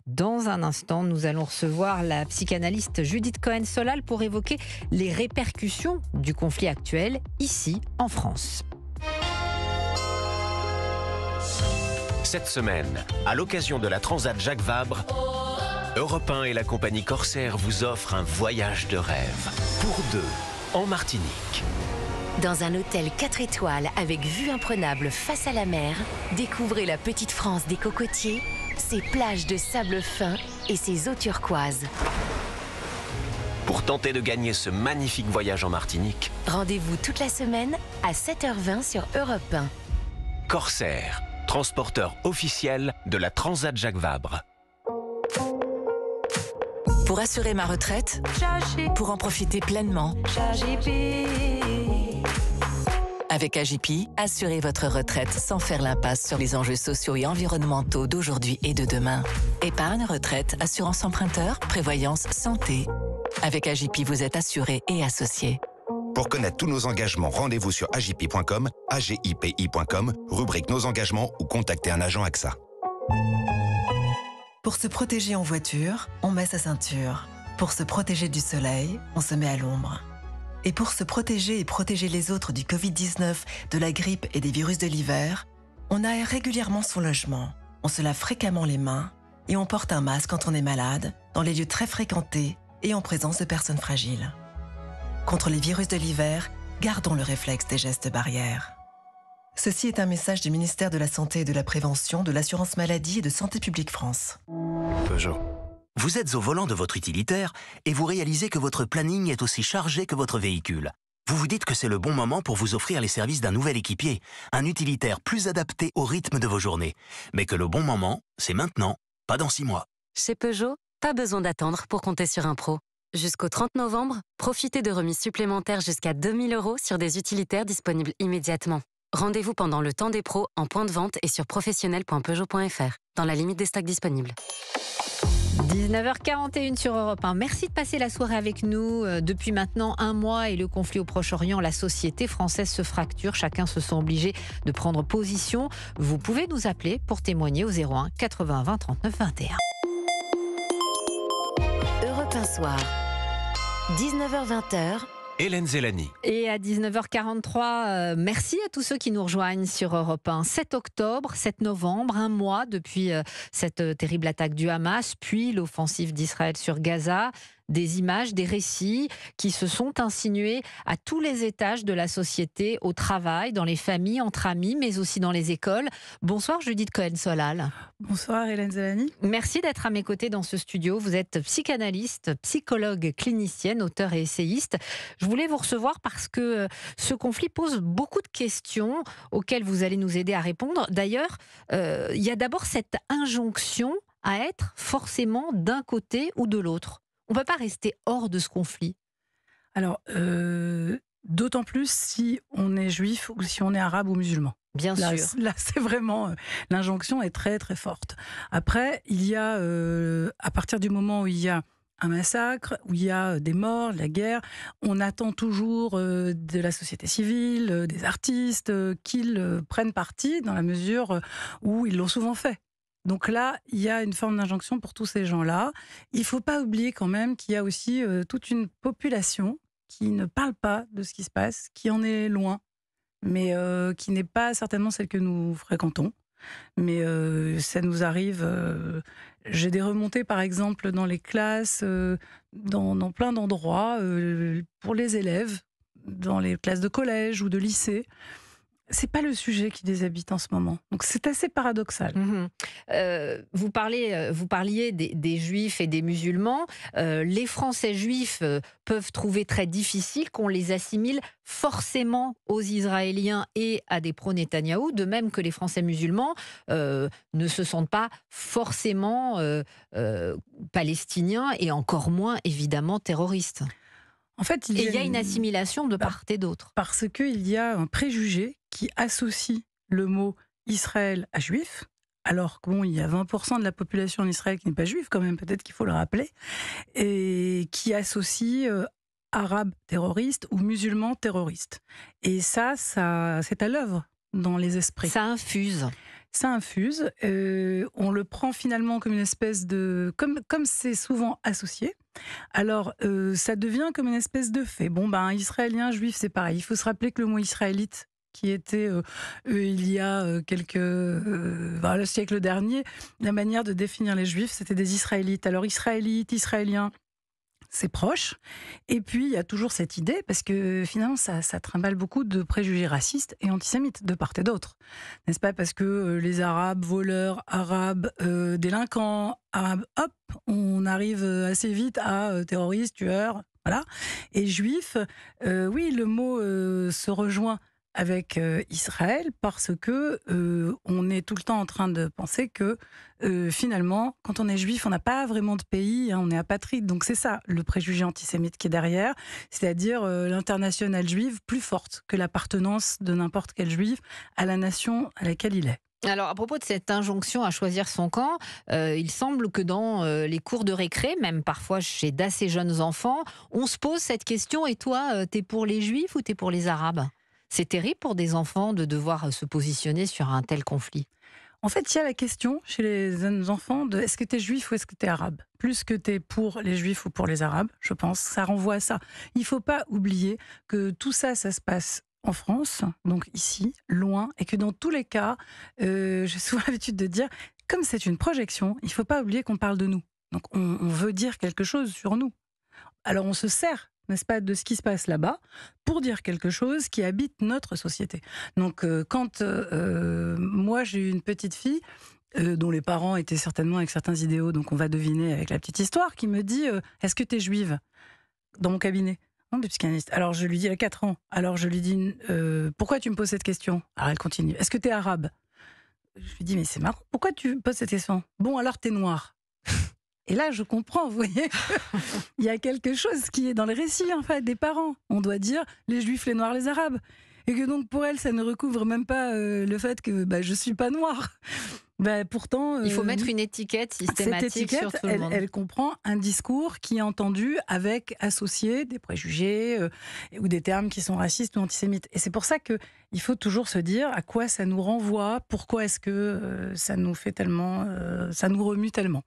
Dans un instant, nous allons recevoir la psychanalyste Judith Cohen-Solal pour évoquer les répercussions du conflit actuel ici en France. Cette semaine, à l'occasion de la Transat Jacques Vabre, Europe 1 et la compagnie Corsair vous offrent un voyage de rêve pour deux en Martinique. Dans un hôtel 4 étoiles avec vue imprenable face à la mer, découvrez la petite France des cocotiers, ses plages de sable fin et ses eaux turquoises. Pour tenter de gagner ce magnifique voyage en Martinique, Rendez-vous toute la semaine à 7h20 sur Europe 1. Corsair, transporteur officiel de la Transat Jacques Vabre. Pour assurer ma retraite, pour en profiter pleinement. Avec AJP, assurez votre retraite sans faire l'impasse sur les enjeux sociaux et environnementaux d'aujourd'hui et de demain. Épargne, retraite, assurance emprunteur, prévoyance, santé. Avec AJP, vous êtes assuré et associé. Pour connaître tous nos engagements, rendez-vous sur agipi.com, agipi.com, rubrique Nos engagements ou contactez un agent AXA. Pour se protéger en voiture, on met sa ceinture. Pour se protéger du soleil, on se met à l'ombre. Et pour se protéger et protéger les autres du Covid-19, de la grippe et des virus de l'hiver, on aère régulièrement son logement, on se lave fréquemment les mains et on porte un masque quand on est malade, dans les lieux très fréquentés et en présence de personnes fragiles. Contre les virus de l'hiver, gardons le réflexe des gestes barrières. Ceci est un message du ministère de la Santé et de la Prévention, de l'Assurance Maladie et de Santé Publique France. Peugeot. Vous êtes au volant de votre utilitaire et vous réalisez que votre planning est aussi chargé que votre véhicule. Vous vous dites que c'est le bon moment pour vous offrir les services d'un nouvel équipier, un utilitaire plus adapté au rythme de vos journées. Mais que le bon moment, c'est maintenant, pas dans 6 mois. Chez Peugeot, pas besoin d'attendre pour compter sur un pro. Jusqu'au 30 novembre, profitez de remises supplémentaires jusqu'à 2 000 € sur des utilitaires disponibles immédiatement. Rendez-vous pendant le temps des pros en point de vente et sur professionnel.peugeot.fr, dans la limite des stocks disponibles. 19h41 sur Europe 1. Merci de passer la soirée avec nous. Depuis maintenant 1 mois et le conflit au Proche-Orient, la société française se fracture. Chacun se sent obligé de prendre position. Vous pouvez nous appeler pour témoigner au 01 80 20 39 21. Europe 1 soir, 19h-20h. Hélène Zellani. Et à 19h43, merci à tous ceux qui nous rejoignent sur Europe 1. 7 octobre, 7 novembre, 1 mois depuis cette terrible attaque du Hamas, puis l'offensive d'Israël sur Gaza. Des images, des récits qui se sont insinués à tous les étages de la société, au travail, dans les familles, entre amis, mais aussi dans les écoles. Bonsoir Judith Cohen-Solal. Bonsoir Hélène Zellani. Merci d'être à mes côtés dans ce studio. Vous êtes psychanalyste, psychologue clinicienne, auteure et essayiste. Je voulais vous recevoir parce que ce conflit pose beaucoup de questions auxquelles vous allez nous aider à répondre. D'ailleurs, il y a d'abord cette injonction à être forcément d'un côté ou de l'autre. On ne peut pas rester hors de ce conflit. Alors, d'autant plus si on est juif ou si on est arabe ou musulman. Bien sûr. Là, c'est vraiment... l'injonction est très, très forte. Après, il y a, à partir du moment où il y a un massacre, où il y a des morts, la guerre, on attend toujours de la société civile, des artistes, qu'ils prennent parti dans la mesure où ils l'ont souvent fait. Donc là, il y a une forme d'injonction pour tous ces gens-là. Il ne faut pas oublier quand même qu'il y a aussi toute une population qui ne parle pas de ce qui se passe, qui en est loin, mais qui n'est pas certainement celle que nous fréquentons. Mais ça nous arrive. J'ai des remontées, par exemple, dans les classes, dans plein d'endroits, pour les élèves, dans les classes de collège ou de lycée. C'est pas le sujet qui les habite en ce moment. Donc c'est assez paradoxal. Vous parliez des juifs et des musulmans. Les Français juifs peuvent trouver très difficile qu'on les assimile forcément aux Israéliens et à des pro-Netanyahou, de même que les Français musulmans ne se sentent pas forcément palestiniens et encore moins évidemment terroristes. En fait, il y a une assimilation de part et d'autre. Parce qu'il y a un préjugé qui associe le mot Israël à juif, alors qu'il y a 20% de la population en Israël qui n'est pas juive quand même, peut-être qu'il faut le rappeler, et qui associe arabe terroriste ou musulman terroriste. Et ça c'est à l'œuvre dans les esprits. Ça infuse. ça infuse. On le prend finalement comme une espèce de... Comme c'est souvent associé, alors ça devient comme une espèce de fait. Bon, israélien, juif, c'est pareil. Il faut se rappeler que le mot israélite, qui était il y a le siècle dernier, la manière de définir les juifs, c'était des israélites. Alors israélite, israélien, c'est proche. Et puis, il y a toujours cette idée, parce que finalement, ça trimballe beaucoup de préjugés racistes et antisémites de part et d'autre. N'est-ce pas? Parce que les Arabes, voleurs, Arabes, délinquants, Arabes, hop, on arrive assez vite à terroristes, tueurs, voilà. Et juifs, oui, le mot se rejoint avec Israël parce que on est tout le temps en train de penser que finalement, quand on est juif, on n'a pas vraiment de pays, on est apatride. Donc c'est ça le préjugé antisémite qui est derrière, c'est-à-dire l'internationale juive plus forte que l'appartenance de n'importe quel juif à la nation à laquelle il est. Alors, à propos de cette injonction à choisir son camp, il semble que dans les cours de récré, même parfois chez d'assez jeunes enfants, on se pose cette question, et toi, t'es pour les juifs ou t'es pour les arabes ? C'est terrible pour des enfants de devoir se positionner sur un tel conflit. En fait, il y a la question chez les jeunes enfants de est-ce que tu es juif ou est-ce que tu es arabe ? Plus que tu es pour les juifs ou pour les arabes, je pense, ça renvoie à ça. Il ne faut pas oublier que tout ça, ça se passe en France, donc ici, loin, et que dans tous les cas, j'ai souvent l'habitude de dire, comme c'est une projection, il ne faut pas oublier qu'on parle de nous. Donc on veut dire quelque chose sur nous. Alors on se sert, n'est-ce pas, de ce qui se passe là-bas, pour dire quelque chose qui habite notre société. Donc quand moi j'ai eu une petite fille, dont les parents étaient certainement avec certains idéaux, donc on va deviner avec la petite histoire, qui me dit « Est-ce que tu es juive ?» dans mon cabinet. Non, de psychanalyste. Alors je lui dis, elle a 4 ans, alors je lui dis « Pourquoi tu me poses cette question ?» Alors elle continue « Est-ce que tu es arabe ?» Je lui dis « Mais c'est marrant, pourquoi tu poses cette question ?»« Bon, alors tu es noir. » Et là, je comprends, vous voyez, il y a quelque chose qui est dans le récit, en fait, des parents. On doit dire les juifs, les noirs, les arabes. Et que donc, pour elle, ça ne recouvre même pas le fait que je ne suis pas noire. Pourtant... il faut mettre une étiquette systématique cette étiquette, sur tout le monde. Elle comprend un discours qui est entendu avec associé des préjugés ou des termes qui sont racistes ou antisémites. Et c'est pour ça qu'il faut toujours se dire à quoi ça nous renvoie, pourquoi est-ce que ça nous fait tellement, ça nous remue tellement.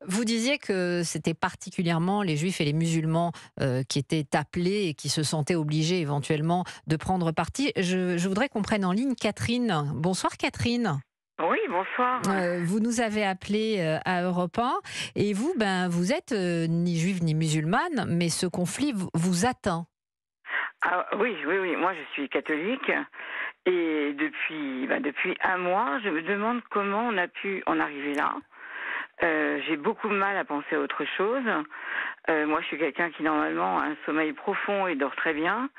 Vous disiez que c'était particulièrement les juifs et les musulmans qui étaient appelés et qui se sentaient obligés éventuellement de prendre parti. Je voudrais qu'on prenne en ligne Catherine. Bonsoir Catherine. Oui, bonsoir. Vous nous avez appelé à Europe 1 et vous, vous êtes ni juive ni musulmane, mais ce conflit vous atteint. Ah, oui, moi je suis catholique et depuis un mois, je me demande comment on a pu en arriver là. J'ai beaucoup de mal à penser à autre chose. Moi, je suis quelqu'un qui, normalement, a un sommeil profond et dort très bien.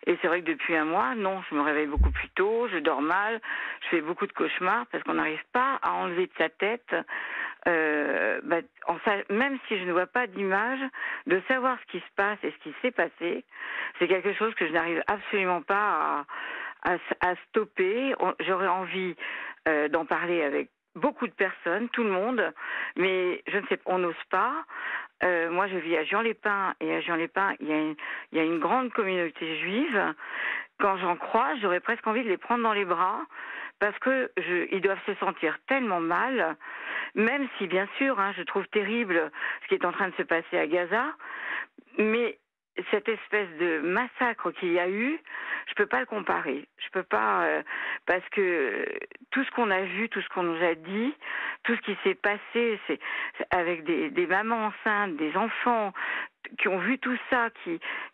Et c'est vrai que depuis un mois, non, je me réveille beaucoup plus tôt, je dors mal, je fais beaucoup de cauchemars parce qu'on n'arrive pas à enlever de sa tête, même si je ne vois pas d'image, de savoir ce qui se passe et ce qui s'est passé. C'est quelque chose que je n'arrive absolument pas à stopper. J'aurais envie d'en parler avec beaucoup de personnes, tout le monde, mais je ne sais pas, on n'ose pas. Moi, je vis à Juan-les-Pins, et à Juan-les-Pins, il y a une grande communauté juive. Quand j'en croise, j'aurais presque envie de les prendre dans les bras, parce que ils doivent se sentir tellement mal, même si, bien sûr, je trouve terrible ce qui est en train de se passer à Gaza, mais cette espèce de massacre qu'il y a eu, je peux pas le comparer. Je peux pas, parce que tout ce qu'on a vu, tout ce qu'on nous a dit, tout ce qui s'est passé, c'est avec des mamans enceintes, des enfants qui ont vu tout ça,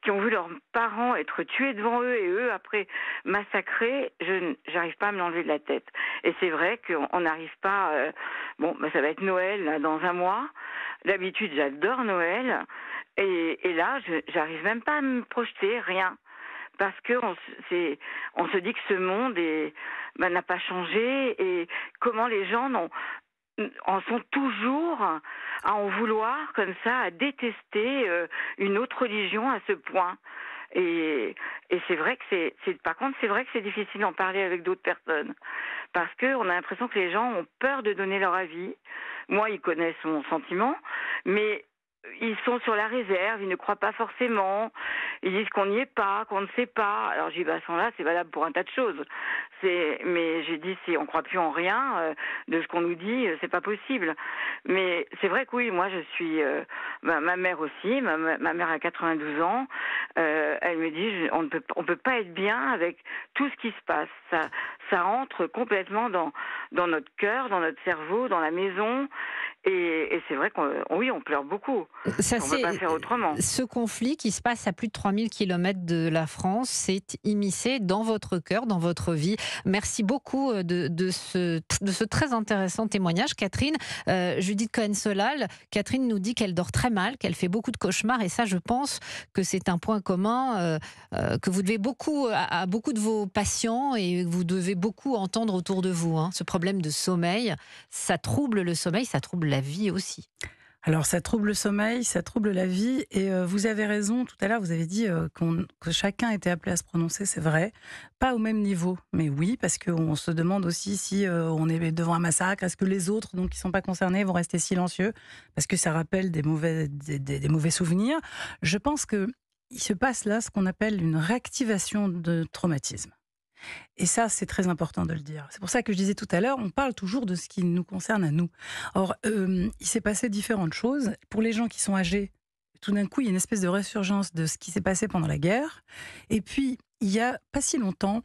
qui ont vu leurs parents être tués devant eux et eux après massacrés, j'arrive pas à me l'enlever de la tête. Et c'est vrai qu'on n'arrive pas. Ça va être Noël là, dans un mois. D'habitude, j'adore Noël. Et là, j'arrive même pas à me projeter, rien. Parce que on se dit que ce monde n'a pas changé et comment les gens en sont toujours à en vouloir comme ça, à détester une autre religion à ce point. Et c'est vrai que par contre, c'est vrai que c'est difficile d'en parler avec d'autres personnes. Parce qu'on a l'impression que les gens ont peur de donner leur avis. Moi, ils connaissent mon sentiment, mais ils sont sur la réserve, ils ne croient pas forcément. ils disent qu'on n'y est pas, qu'on ne sait pas. Alors j'ai dit, à ce moment-là, c'est valable pour un tas de choses. Mais j'ai dit, si on croit plus en rien de ce qu'on nous dit, c'est pas possible. Mais c'est vrai que oui, moi je suis, ma mère aussi, ma mère a 92 ans, elle me dit, on peut pas être bien avec tout ce qui se passe. Ça entre complètement dans notre cœur, dans notre cerveau, dans la maison. Et c'est vrai on pleure beaucoup. Ça, on ne peut pas faire autrement. Ce conflit qui se passe à plus de 3000 km de la France s'est immiscé dans votre cœur, dans votre vie. Merci beaucoup de ce très intéressant témoignage, Catherine. Judith Cohen-Solal, Catherine nous dit qu'elle dort très mal, qu'elle fait beaucoup de cauchemars, et ça, je pense que c'est un point commun que vous devez beaucoup à beaucoup de vos patients, et vous devez beaucoup entendre autour de vous. Ce problème de sommeil, ça trouble le sommeil, ça trouble la vie aussi. Alors, ça trouble le sommeil, ça trouble la vie, et vous avez raison, tout à l'heure, vous avez dit que chacun était appelé à se prononcer, c'est vrai, pas au même niveau, mais oui, parce qu'on se demande aussi si on est devant un massacre, est-ce que les autres, donc, qui ne sont pas concernés, vont rester silencieux, parce que ça rappelle des mauvais souvenirs. Je pense qu'il se passe là ce qu'on appelle une réactivation de traumatisme. Et ça, c'est très important de le dire. C'est pour ça que je disais tout à l'heure, on parle toujours de ce qui nous concerne à nous. Or, il s'est passé différentes choses. Pour les gens qui sont âgés, tout d'un coup, il y a une espèce de résurgence de ce qui s'est passé pendant la guerre. Et puis, il y a pas si longtemps,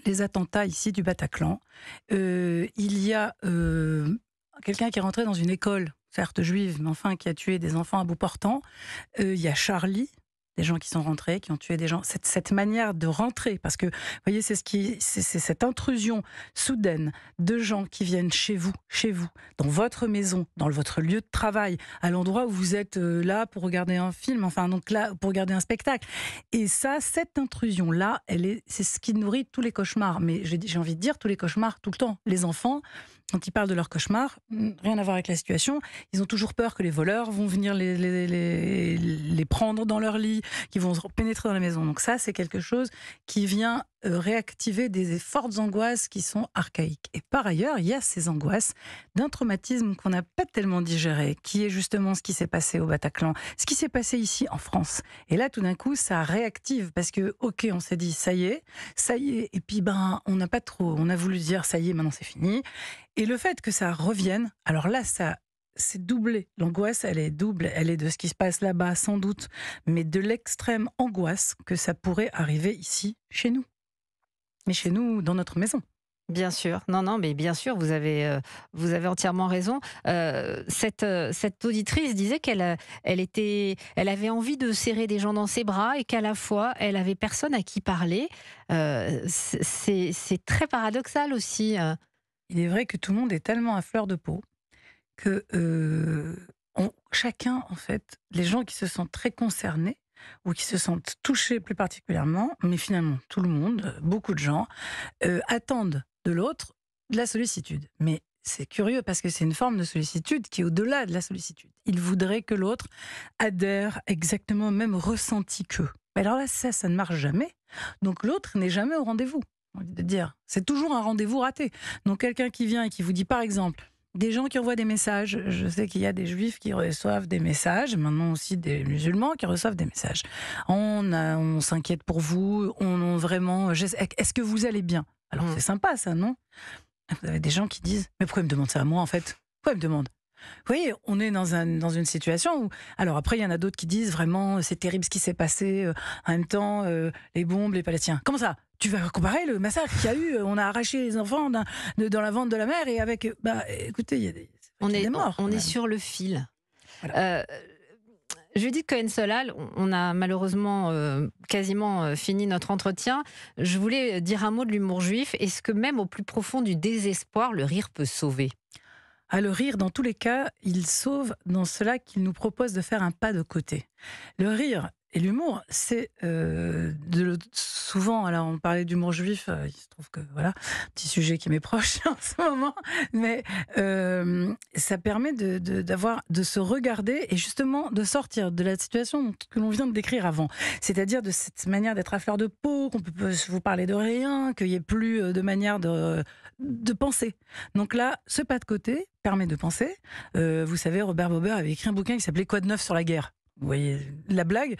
les attentats ici du Bataclan. Il y a quelqu'un qui est rentré dans une école, certes juive, mais enfin qui a tué des enfants à bout portant. Il y a Charlie. Des gens qui sont rentrés, qui ont tué des gens. Cette manière de rentrer, parce que, vous voyez, c'est cette intrusion soudaine de gens qui viennent chez vous, dans votre maison, dans votre lieu de travail, à l'endroit où vous êtes là pour regarder un film, enfin, donc là, pour regarder un spectacle. Et ça, cette intrusion-là, c'est ce qui nourrit tous les cauchemars. Mais j'ai envie de dire tous les cauchemars, tout le temps. Les enfants, quand ils parlent de leurs cauchemars, rien à voir avec la situation, ils ont toujours peur que les voleurs vont venir les prendre dans leur lit, qu'ils vont pénétrer dans la maison. Donc ça, c'est quelque chose qui vient réactiver des fortes angoisses qui sont archaïques. Et par ailleurs, il y a ces angoisses d'un traumatisme qu'on n'a pas tellement digéré, qui est justement ce qui s'est passé au Bataclan, ce qui s'est passé ici en France. Et là, tout d'un coup, ça réactive, parce que, ok, on s'est dit, ça y est, et puis on n'a pas trop, on a voulu dire, ça y est, maintenant c'est fini. Et le fait que ça revienne, alors là, c'est doublé. L'angoisse, elle est double. Elle est de ce qui se passe là-bas, sans doute, mais de l'extrême angoisse que ça pourrait arriver ici, chez nous. Mais chez nous, dans notre maison. Bien sûr, non, mais bien sûr, vous avez entièrement raison. Cette auditrice disait qu'elle avait envie de serrer des gens dans ses bras, et qu'à la fois, elle avait personne à qui parler. C'est très paradoxal aussi. Il est vrai que tout le monde est tellement à fleur de peau que chacun, en fait, les gens qui se sentent très concernés ou qui se sentent touchés plus particulièrement, mais finalement tout le monde, beaucoup de gens, attendent de l'autre de la sollicitude. Mais c'est curieux parce que c'est une forme de sollicitude qui est au-delà de la sollicitude. Ils voudraient que l'autre adhère exactement au même ressenti qu'eux. Mais alors là, ça ne marche jamais. Donc l'autre n'est jamais au rendez-vous. On envie de dire, c'est toujours un rendez-vous raté. Donc quelqu'un qui vient et qui vous dit, par exemple, des gens qui envoient des messages. Je sais qu'il y a des juifs qui reçoivent des messages, maintenant aussi des musulmans qui reçoivent des messages. On s'inquiète pour vous, est-ce que vous allez bien? Alors c'est sympa ça, non? Vous avez des gens qui disent, mais pourquoi il me demande ça à moi en fait? Pourquoi il me demande? Vous voyez, on est dans une situation où... Alors après, il y en a d'autres qui disent vraiment, c'est terrible ce qui s'est passé, en même temps, les bombes, les Palestiniens. Comment ça? Tu vas comparer le massacre qu'il y a eu, on a arraché les enfants dans la ventre de la mer, et avec... écoutez, il y a des morts. On est sur le fil. Voilà. Judith Cohen-Solal, on a malheureusement quasiment fini notre entretien. Je voulais dire un mot de l'humour juif. Est-ce que même au plus profond du désespoir, le rire peut sauver? Le rire, dans tous les cas, il sauve dans cela qu'il nous propose de faire un pas de côté. Le rire et l'humour, c'est souvent, alors on parlait d'humour juif, il se trouve que voilà, petit sujet qui m'est proche en ce moment, mais ça permet de se regarder et justement de sortir de la situation que l'on vient de décrire avant. C'est-à-dire de cette manière d'être à fleur de peau, qu'on peut vous parler de rien, qu'il n'y ait plus de manière de penser. Donc là, ce pas de côté permet de penser. Vous savez, Robert Bober avait écrit un bouquin qui s'appelait « Quoi de neuf sur la guerre ?» Vous voyez la blague.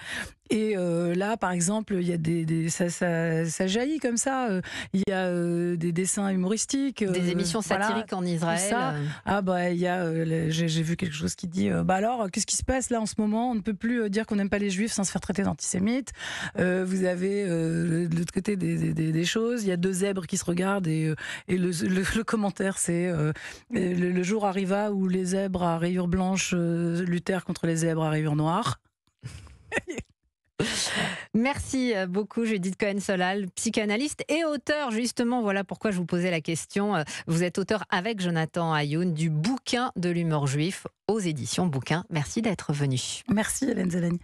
Et là, par exemple, il y a ça jaillit comme ça. Il y a des dessins humoristiques. Des émissions satiriques en Israël. Ça. Ah bah, il y a, j'ai vu quelque chose qui dit, bah alors, qu'est-ce qui se passe là en ce moment? On ne peut plus dire qu'on n'aime pas les juifs sans se faire traiter d'antisémites. Vous avez de l'autre côté des choses. Il y a deux zèbres qui se regardent et le commentaire, c'est le jour arriva où les zèbres à rayures blanches luttèrent contre les zèbres à rayures noires. Merci beaucoup Judith Cohen-Solal, psychanalyste et auteur, justement, voilà pourquoi je vous posais la question. Vous êtes auteur avec Jonathan Ayoun du bouquin de l'humour juif aux éditions Bouquin. Merci d'être venu. Merci Hélène Zeleny.